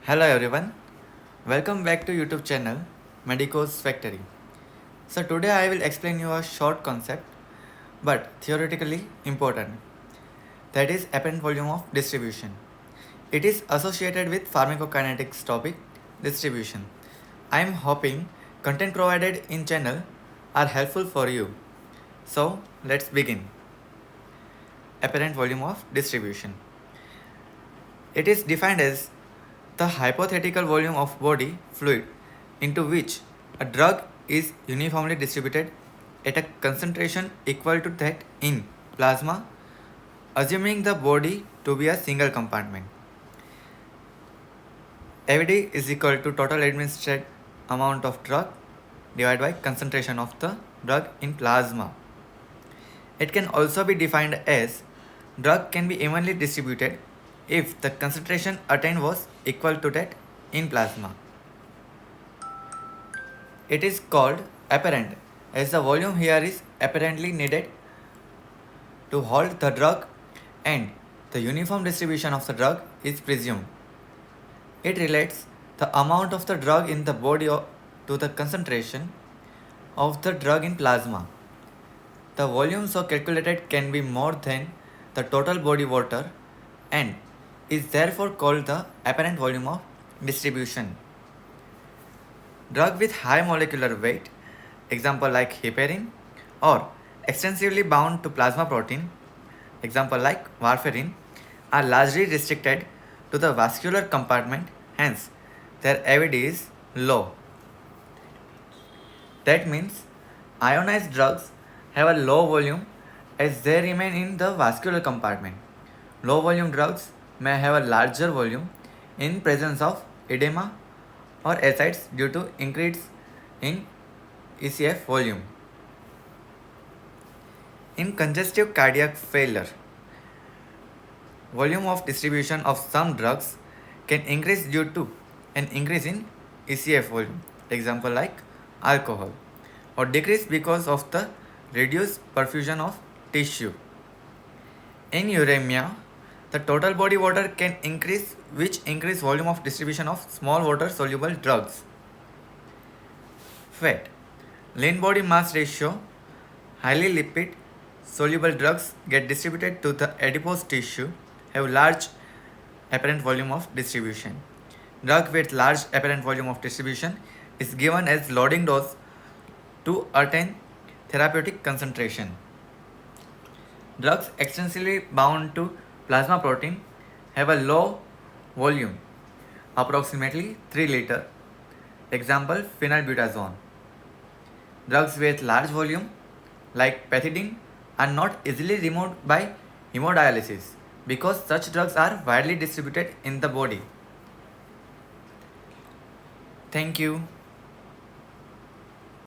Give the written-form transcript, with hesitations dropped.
Hello everyone, welcome back to YouTube channel MEDICO'Z Factory. So today I will explain you a short concept but theoretically important, that is apparent volume of distribution. It is associated with pharmacokinetics topic distribution. I am hoping content provided in channel are helpful for you. So let's begin. Apparent volume of distribution. It is defined as the hypothetical volume of body fluid into which a drug is uniformly distributed at a concentration equal to that in plasma, assuming the body to be a single compartment. AVD is equal to total administered amount of drug divided by concentration of the drug in plasma. It can also be defined as drug can be evenly distributed if the concentration attained was equal to that in plasma. It is called apparent as the volume here is apparently needed to hold the drug and the uniform distribution of the drug is presumed. It relates the amount of the drug in the body to the concentration of the drug in plasma. The volume so calculated can be more than the total body water and is therefore called the apparent volume of distribution. Drug with high molecular weight, example like heparin, or extensively bound to plasma protein, example like warfarin, are largely restricted to the vascular compartment, hence their AVD is low. That means ionized drugs have a low volume as they remain in the vascular compartment. Low volume drugs may have a larger volume in presence of edema or ascites due to increase in ECF volume. In congestive cardiac failure, volume of distribution of some drugs can increase due to an increase in ECF volume, example like alcohol, or decrease because of the reduced perfusion of tissue. In uremia, the total body water can increase, which increase volume of distribution of small water soluble drugs. Fat. Lean body mass ratio, highly lipid soluble drugs get distributed to the adipose tissue, have large apparent volume of distribution. Drug with large apparent volume of distribution is given as loading dose to attain therapeutic concentration. Drugs extensively bound to plasma protein have a low volume, approximately 3 liter. Example phenylbutazone. Drugs with large volume like pethidine are not easily removed by hemodialysis because such drugs are widely distributed in the body. Thank you.